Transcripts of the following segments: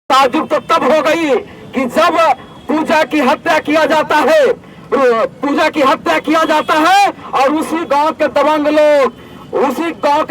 ताजुब तो तब हो गई कि जब पूजा की हत्या किया जाता है, और उसी गांव के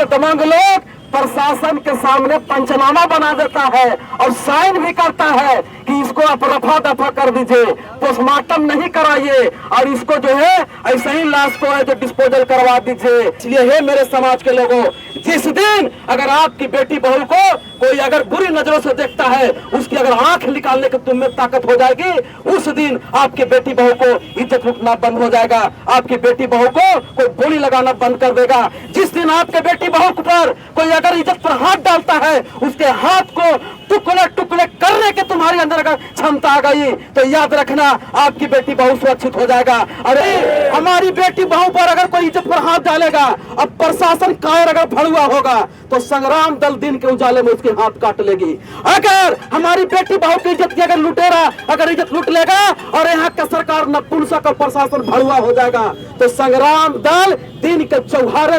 दबंग लोग प्रशासन के सामने पंचनामा बना देता है और साइन भी करता है कि इसको आप रफा दफा कर दीजिए, पोस्टमार्टम नहीं कराइए और इसको जो है ऐसे ही लाश को है जो डिस्पोजल करवा दीजिए। इसलिए है मेरे समाज के लोगों, जिस दिन अगर आपकी बेटी बहू को कोई अगर बुरी नजरों से देखता है, उसकी अगर आंख निकालने की तुम में ताकत हो जाएगी, उस दिन आपकी बेटी बहू को इज्जत लुटना बंद हो जाएगा, आपकी बेटी बहू को कोई बोली लगाना बंद कर देगा। जिस दिन आपके बेटी बहू पर कोई अगर इज्जत पर हाथ डालता है, उसके हाथ को टुकड़े टुकड़े करने के तुम्हारे अंदर अगर क्षमता आ गई तो याद रखना आपकी बेटी बहू सुरक्षित हो जाएगा। अरे हमारी बेटी बहू पर अगर कोई इज्जत पर हाथ डालेगा, अब प्रशासन कायर अगर भड़ुआ होगा तो संग्राम दल दिन के उजाले में उसके हाथ काट लेगी। अगर हमारी बेटी बहू की इज्जत की अगर लुटेरा अगर इज्जत लूट लेगा और यहाँ का सरकार नपुंसक और प्रशासन भड़ुआ हो जाएगा तो संग्राम दल दिन के चौराहे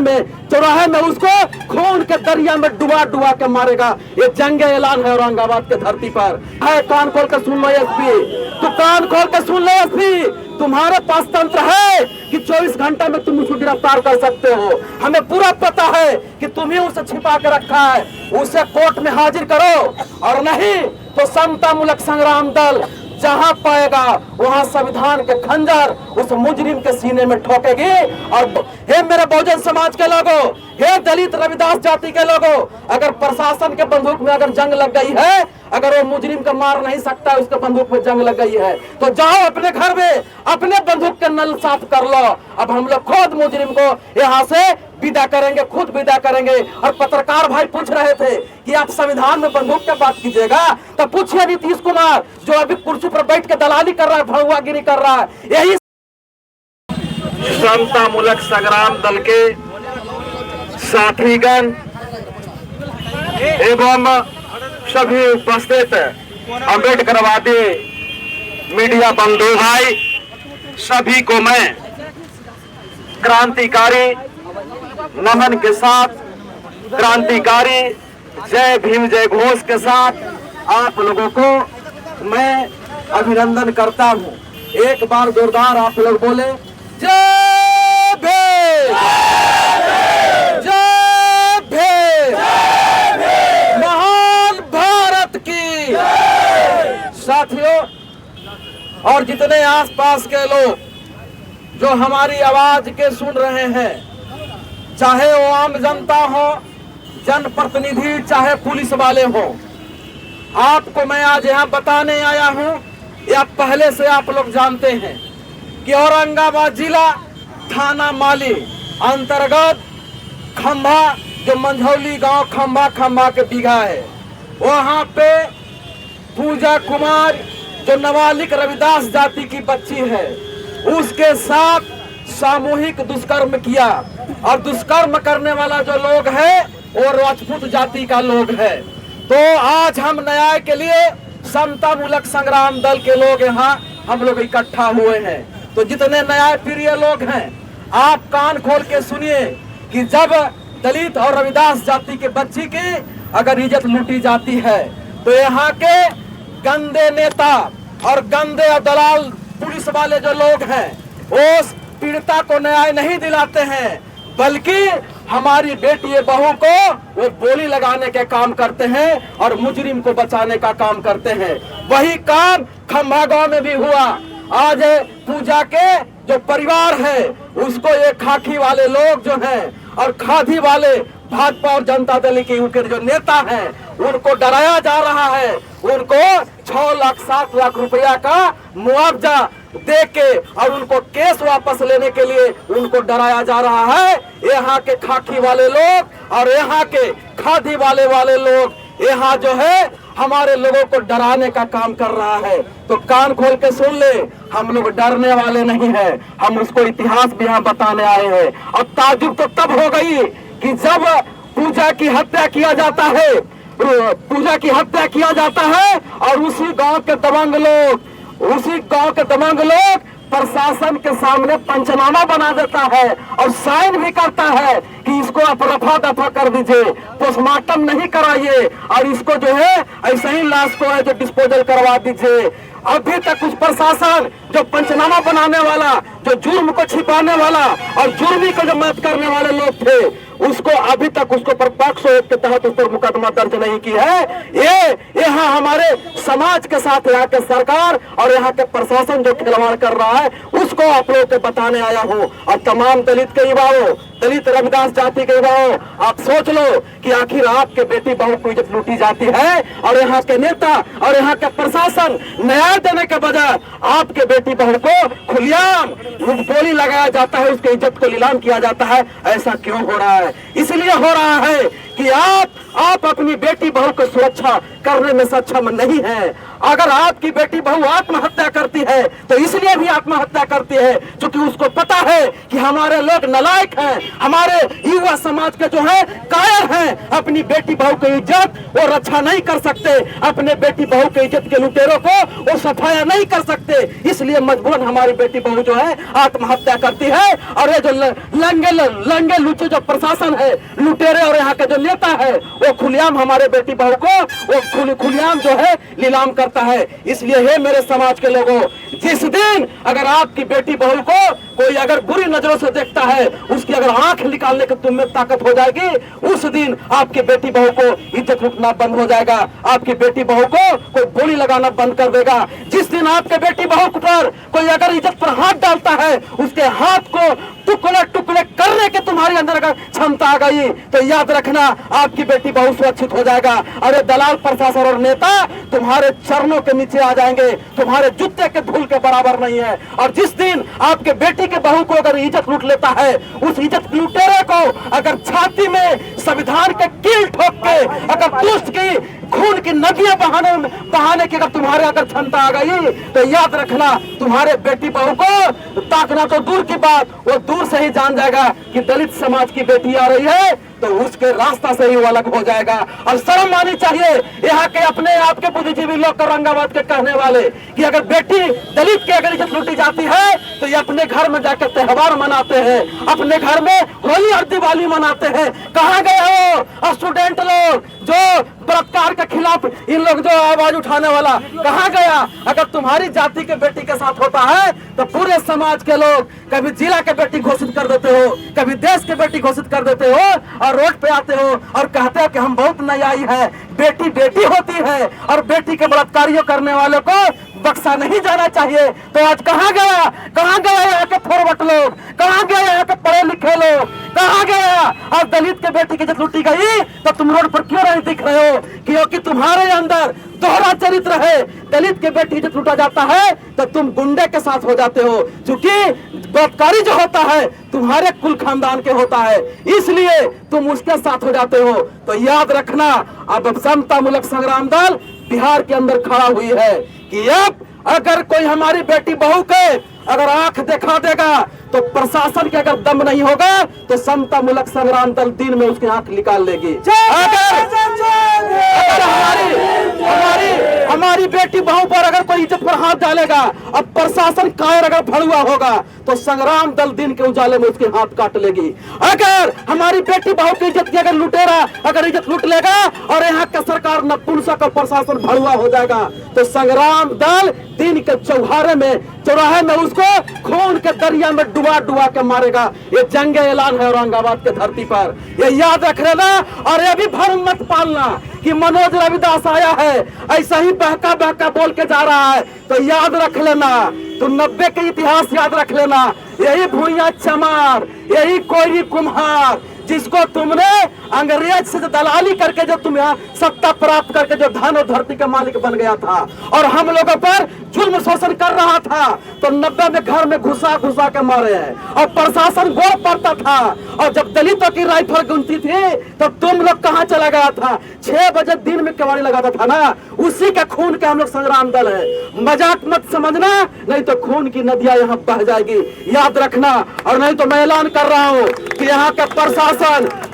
में उसको खून के दरिया में डुबा डुबा के मारेगा। ये जंग ऐलान है औरंगाबाद के धरती पर है। कान खोल कर सुन लो एसपी, तो कान खोल कर सुन लो एसपी, तुम्हारे पास तंत्र है कि 24 घंटे में तुम उसको गिरफ्तार कर सकते हो। हमें पूरा पता है कि तुम्हें उसे छिपा के रखा है, उसे कोर्ट में हाजिर करो और नहीं तो समतामूलक संग्राम दल जहां पाएगा वहां संविधान के खंजर उस मुजरिम के सीने में ठोकेगी। और हे मेरे बहुजन समाज के लोगों, हे दलित रविदास जाति के लोगों, अगर प्रशासन के बंदूक में अगर जंग लग गई है, अगर वो मुजरिम को मार नहीं सकता, उसके बंदूक में जंग लग गई है, तो जाओ अपने घर में अपने बंदूक के नल साफ कर लो। अब हम लोग खुद मुजरिम को यहाँ से विदा करेंगे, खुद विदा करेंगे। और पत्रकार भाई पूछ रहे थे कि आप संविधान में बंदूक की बात कीजिएगा, तो पूछिए नीतीश कुमार जो अभी कुर्सी पर बैठ के दलाली कर रहा है, भड़ुआगिरी कर रहा है। यही समतामूलक संग्राम दल के साथीगण एवं सभी उपस्थित अम्बेडकरवादी मीडिया बंधु भाई सभी को मैं क्रांतिकारी नमन के साथ, क्रांतिकारी जय भीम जय घोष के साथ आप लोगों को मैं अभिनंदन करता हूं। एक बार जोरदार आप लोग बोले जय भीम, जय भीम, महान भारत की। साथियों और जितने आसपास के लोग जो हमारी आवाज के सुन रहे हैं, चाहे वो आम जनता हो, जनप्रतिनिधि, चाहे पुलिस वाले हो, आपको मैं आज यहाँ बताने आया हूँ, या पहले से आप लोग जानते हैं कि औरंगाबाद जिला थाना माली अंतर्गत खंभा, जो मंझौली गांव खंभा के बीघा है, वहां पे पूजा कुमार जो नाबालिग रविदास जाति की बच्ची है, उसके साथ सामूहिक दुष्कर्म किया। और दुष्कर्म करने वाला जो लोग है वो राजपूत जाति का लोग है। तो आज हम न्याय के लिए समतामूलक संग्राम दल के लोग यहाँ हम लोग इकट्ठा हुए हैं। तो जितने न्याय प्रिय लोग हैं, आप कान खोल के सुनिए कि जब दलित और रविदास जाति के बच्ची की अगर इज्जत लूटी जाती है तो यहाँ के गंदे नेता और गंदे दलाल पुलिस वाले जो लोग हैं वो पीड़िता को न्याय नहीं दिलाते हैं, बल्कि हमारी बेटी बहू को वो बोली लगाने के काम करते हैं और मुजरिम को बचाने का काम करते हैं। वही काम खंभा गांव में भी हुआ। आज पूजा के जो परिवार है उसको ये खाकी वाले लोग जो हैं और खादी वाले भाजपा और जनता दल के जो नेता हैं उनको डराया जा रहा है। उनको 6 लाख 7 लाख रुपया का मुआवजा दे के और उनको केस वापस लेने के लिए उनको डराया जा रहा है। यहाँ के खाकी वाले लोग और यहाँ के खादी वाले लोग यहाँ जो है हमारे लोगों को डराने का काम कर रहा है। तो कान खोल के सुन ले, हम लोग डरने वाले नहीं है, हम उसको इतिहास भी यहाँ बताने आए हैं। और ताजुब तो तब हो गई कि जब पूजा की हत्या किया जाता है, और उसी गांव के दबंग लोग प्रशासन के सामने पंचनामा बना देता है और साइन भी करता है कि इसको आप रफा दफा कर दीजिए, पोस्टमार्टम नहीं कराइए और इसको जो है ऐसे ही लाश को है जो डिस्पोजल करवा दीजिए। अभी तक उस प्रशासन जो पंचनामा बनाने वाला, जो जुर्म को छिपाने वाला और जुर्मी को जो मदद करने वाले लोग थे, उसको अभी तक उसको पर पॉक्सो एक्ट के तहत उस पर मुकदमा दर्ज नहीं की है। ये यहाँ हमारे समाज के साथ यहाँ के सरकार और यहाँ के प्रशासन जो खिलवाड़ कर रहा है उसको आप लोगों को बताने आया हूँ। और तमाम दलित के युवाओं, दलित रविदास जाति के युवाओं, आप सोच लो कि आखिर आपके बेटी बहू को इज्जत लूटी जाती है और यहाँ के नेता और यहाँ के प्रशासन न्याय देने के बजाय आपके बेटी बहू को खुलेआम गोली लगाया जाता है, उसकी इज्जत को नीलाम किया जाता है। ऐसा क्यों हो रहा है? इसलिए हो रहा है कि आप अपनी बेटी बहू को सुरक्षा करने में सक्षम नहीं है। अगर आपकी बेटी बहू आत्महत्या करती है तो इसलिए भी आत्महत्या करती है क्योंकि उसको पता है कि हमारे लोग नालायक हैं, हमारे युवा समाज के जो है कायर हैं, अपनी बेटी बहू की इज्जत वो रक्षा नहीं कर सकते, अपने बेटी बहू की इज्जत के लुटेरों को वो सफाया नहीं कर सकते, इसलिए मजबूरन हमारी बेटी बहू जो है आत्महत्या करती है। और ये जो लंगे लुचे जो प्रशासन है, लुटेरे और यहाँ के जो नेता है, वो खुलेआम हमारे बेटी बहू को वो खुलेआम जो है नीलाम करता है। इसलिए है मेरे समाज के लोगों, जिस दिन अगर आपकी बेटी बहू को कोई अगर बुरी नजरों से देखता है, उसकी अगर आंख निकालने की तुम में ताकत हो जाएगी, उस दिन आपकी बेटी बहू को इज्जत लूटना बंद हो जाएगा, आपकी बेटी बहू को कोई गोली लगाना बंद कर देगा। जिस दिन आपके बेटी बहू पर कोई अगर इज्जत पर हाथ डालता है, उसके हाथ को टुकड़े टुकड़े करने के तुम्हारे अंदर अगर क्षमता आ गई तो याद रखना आपकी बेटी बहू सुरक्षित हो जाएगा। अरे दलाल प्रशासन और नेता तुम्हारे चरणों के नीचे आ जाएंगे, तुम्हारे जूते के धूल के बराबर नहीं है। और जिस दिन आपके बेटी के बहू को अगर इज्जत लूट लेता है, उस इज्जत लुटेरे को अगर छाती में संविधान के कील ठोक के अगर दुष्ट की खून की नदियां बहाने की अगर तुम्हारे अगर क्षमता आ गई तो याद रखना तुम्हारे बेटी बहू को ताकना तो दूर की बात, वो दूर से ही जान जाएगा कि दलित समाज की बेटी आ रही है तो उसके रास्ता से ही वो अलग हो जाएगा। और शर्म आनी चाहिए यहाँ के अपने आप के बुद्धिजीवी लोग औरंगाबाद के कहने वाले कि अगर बेटी दलित की अगर इज्जत लूटी जाती है तो ये अपने घर में जाकर त्योहार मनाते हैं, अपने घर में होली और दिवाली मनाते हैं। कहाँ गए हो स्टूडेंट लोग जो बलात्कार के खिलाफ इन लोग जो आवाज उठाने वाला, कहाँ गया? अगर तुम्हारी जाति के बेटी के साथ होता है तो पूरे समाज के लोग कभी जिला के बेटी घोषित कर देते हो, कभी देश के बेटी घोषित कर देते हो और रोड पे आते हो और कहते हो कि हम बहुत न्यायी है, बेटी बेटी होती है और बेटी के बलात्कारियों करने वालों को बख्शा नहीं जाना चाहिए। तो आज कहाँ गया यहाँ के फॉरवर्ड लोग, कहाँ गया यहाँ के पढ़े लिखे लोग, कहाँ गया? और दलित के बेटी की जब लूटी गई तो तुम रोड पर क्यों नहीं दिख रहे हो? क्योंकि तुम्हारे अंदर दोहरा चरित्र है। दलित के बेटी जब लूटा जाता है तो तुम गुंडे के साथ हो जाते हो, क्योंकि बलात्कारी जो होता है तुम्हारे कुल खानदान के होता है, इसलिए तुम उसके साथ हो जाते हो। तो याद रखना अब समता मूलक संग्राम दल बिहार के अंदर खड़ा हुई है कि अब अगर कोई हमारी बेटी बहू के अगर आंख दिखा देगा तो प्रशासन के अगर दम नहीं होगा तो समता मूलक संग्राम दल दिन में उसकी आंख निकाल लेगी। अगर हमारी बेटी बहू पर अगर कोई इज्जत पर हाथ डालेगा, अब प्रशासन कायर अगर भड़ुआ होगा तो संग्राम दल दिन के उजाले में उसके हाथ काट लेगी। अगर हमारी बेटी बहू की इज्जत की अगर लुटेरा अगर इज्जत लूट लेगा और यहाँ का सरकार नपुंसक और प्रशासन भड़ुआ हो जाएगा तो संग्राम दल दिन के चौराहे में उसको खून के दरिया में डुबा के मारेगा। ये जंग ऐलान है औरंगाबाद के धरती पर, ये याद रख लेना। और ये भी भ्रम मत पालना कि मनोज रविदास आया है ऐसा ही बहका बोल के जा रहा है, तो याद रख लेना, तो 90 के इतिहास याद रख लेना। यही भूया चमार, यही कोयरी कुम्हार जिसको तुमने अंग्रेज से दलाली करके जो तुम यहाँ सत्ता प्राप्त करके जो धन और धरती का मालिक बन गया था और हम लोगों पर जुल्म शोषण कर रहा था, तो 90 में घर में घुसा के मारे हैं और प्रशासन गौर पड़ता था। और जब दलितों की राइफल गुनती थी तो तुम लोग कहाँ चला गया था? 6 बजे दिन में केवाड़ी लगाता था ना, उसी के खून के हम लोग संग्राम दल है। मजाक मत समझना, नहीं तो खून की नदियां यहाँ बह जाएगी, याद रखना। और नहीं तो मैं ऐलान कर रहा हूँ कि यहाँ का प्रशासन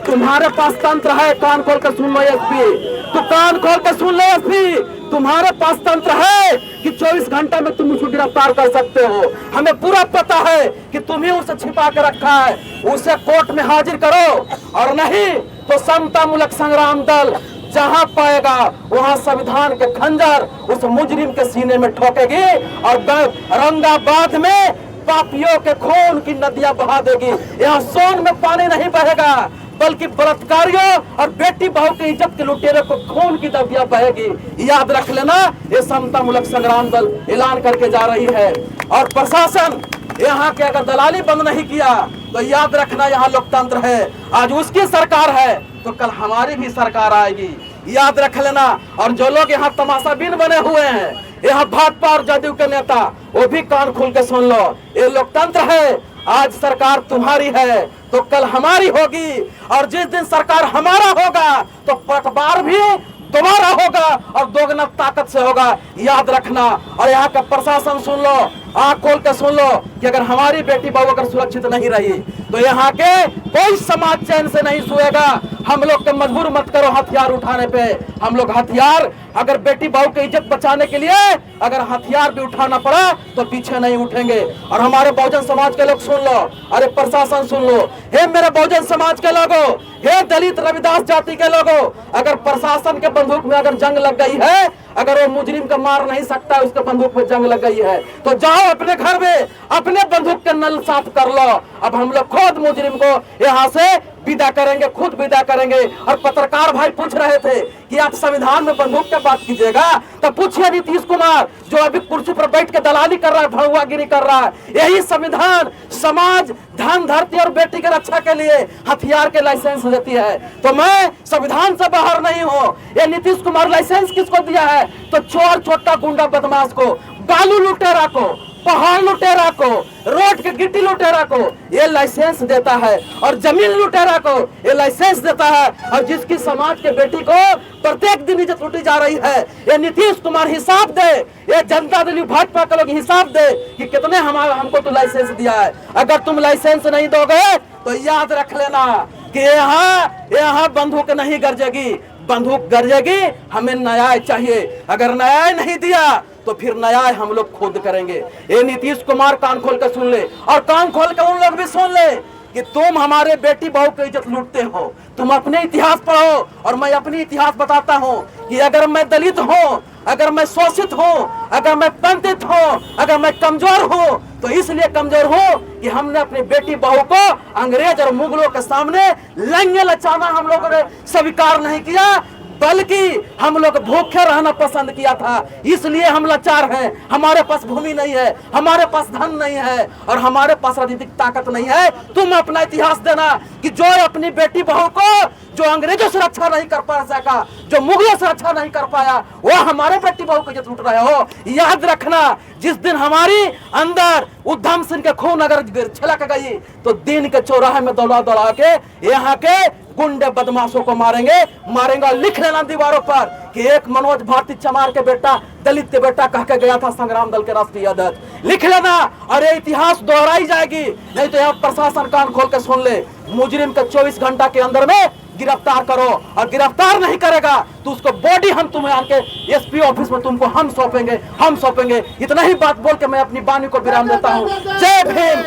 तुम्हारे पास तंत्र है, कान खोल कर सुन लो एसपी, तो कान खोल कर सुन लो एसपी, तुम्हारे पास तंत्र है कि 24 घंटे में तुम उसको गिरफ्तार कर सकते हो। हमें पूरा पता है कि तुम्हें उसे छिपा के रखा है। उसे कोर्ट में हाजिर करो, और नहीं तो समता मूलक संग्राम दल जहां पाएगा वहां संविधान के खंजर उस मुजरिम के सीने में ठोकेगी और औरंगाबाद में पापियों के खून की नदियां बहा देगी। यहाँ सोन में पानी नहीं बहेगा, बल्कि बलात्कारियों और बेटी बहू की इज्जत के लुटेरे को खून की नदियां बहेगी। याद रख लेना, ये समता मूलक संग्राम दल ऐलान करके जा रही है। और प्रशासन यहाँ के अगर दलाली बंद नहीं किया तो याद रखना, यहाँ लोकतंत्र है। आज उसकी सरकार है तो कल हमारी भी सरकार आएगी, याद रख लेना। और जो लोग यहाँ तमाशाबीन बने हुए हैं, यहाँ भाजपा और जदयू के नेता, वो भी कान खोल के सुन लो, ये लोकतंत्र है। आज सरकार तुम्हारी है तो कल हमारी होगी, और जिस दिन सरकार हमारा होगा तो पटवार भी दोबारा होगा और दोगुना ताकत से होगा, याद रखना। और यहाँ का प्रशासन सुन लो, आंख खोल के सुन लो कि अगर हमारी बेटी बहू अगर सुरक्षित नहीं रही तो यहाँ के कोई समाज चैन से नहीं सोएगा। हम लोग के मजबूर मत करो हथियार उठाने पे। हम लोग हथियार अगर बेटी बहू की इज्जत बचाने के लिए अगर हथियार भी उठाना पड़ा तो पीछे नहीं उठेंगे। और हमारे बहुजन समाज के लोग सुन लो, अरे प्रशासन सुन लो, हे मेरे बहुजन समाज के लोगों, हे दलित रविदास जाति के लोगों, अगर प्रशासन के बंदूक में अगर जंग लग गई है, अगर वो मुजरिम को मार नहीं सकता, उसके बंदूक में जंग लग गई है, तो जाओ अपने घर में अपने बंदूक के नल साफ कर लो। अब हम लोग खुद मुजरिम को यहाँ से विदा करेंगे, खुद विदा करेंगे। और पत्रकार भाई पूछ रहे थे कि आप संविधान में बंदूक की बात कीजिएगा, तो पूछिए नीतीश कुमार जो अभी कुर्सी पर बैठ के दलाली कर रहा है, भड़ुआगिरी कर रहा है। यही संविधान समाज, धन, धरती और बेटी की रक्षा के लिए हथियार के लाइसेंस देती है। तो मैं संविधान से बाहर नहीं हूँ। ये नीतीश कुमार लाइसेंस किसको दिया है? तो चोर, छोटा गुंडा बदमाश को, बालू लुटेरा को, पहाड़ लुटेरा को, रोड के गिट्टी लुटेरा को ये लाइसेंस देता है, और जमीन लुटेरा को ये लाइसेंस देता है। और जिसकी समाज के बेटी को प्रत्येक दिन इज्जत लूटी जा रही है, ये नीतीश कुमार हिसाब दे, ये जनता दल भाजपा के लोग हिसाब दे कि कितने हमको तो लाइसेंस दिया है। अगर तुम लाइसेंस नहीं दोगे तो याद रख लेना कि यहाँ बंदूक नहीं गरजेगी, बंदूक गरजेगी। हमें न्याय चाहिए, अगर न्याय नहीं दिया तो फिर न्याय हम लोग खुद करेंगे। ये नीतीश कुमार कान खोल कर सुन ले, और कान खोल कर उन लोग भी सुन ले कि तुम हमारे बेटी बहू की इज्जत लूटते हो। तुम अपने इतिहास पढ़ो और मैं अपनी इतिहास बताता हूँ कि अगर मैं दलित हूँ, अगर मैं शोषित हूँ, अगर मैं वंचित हूँ, अगर मैं कमजोर हूँ, तो इसलिए कमजोर हूँ कि हमने अपनी बेटी बहू को अंग्रेज और मुगलों के सामने लंगे लचाना हम लोगों ने स्वीकार नहीं किया, बल्कि हम लोग भूखे रहना पसंद किया था। इसलिए हम लाचार हैं। हमारे पास भूमि नहीं है, हमारे पास धन नहीं है, और हमारे पास राजनीतिक ताकत नहीं है। तुम अपना इतिहास देना कि जो अपनी बेटी बहू को जो अंग्रेजों से रक्षा नहीं कर पा सका, जो मुगलों से रक्षा नहीं कर पाया, वो हमारे बेटी बहू को इज्जत लूट रहे हो। याद रखना, जिस दिन हमारी अंदर उधम सिंह के खून अगर छलक गई तो दिन के चौराहे में दौड़ा दौड़ा के यहाँ के गुंडे बदमाशों को मारेंगे। लिख लेना दीवारों पर कि एक मनोज भारती चमार के बेटा, दलित के बेटा कह के गया था संग्राम दल के राष्ट्रीय अध्यक्ष। लिख लेना, और ये इतिहास दोहराई जाएगी। नहीं तो यहाँ प्रशासन कान खोल के सुन ले, मुजरिम के 24 घंटा के अंदर में गिरफ्तार करो, और गिरफ्तार नहीं करेगा तो उसको बॉडी हम तुम्हें आके एसपी ऑफिस में तुमको हम सौंपेंगे। इतना ही बात बोल के मैं अपनी वाणी को विराम देता हूँ। जय भीम।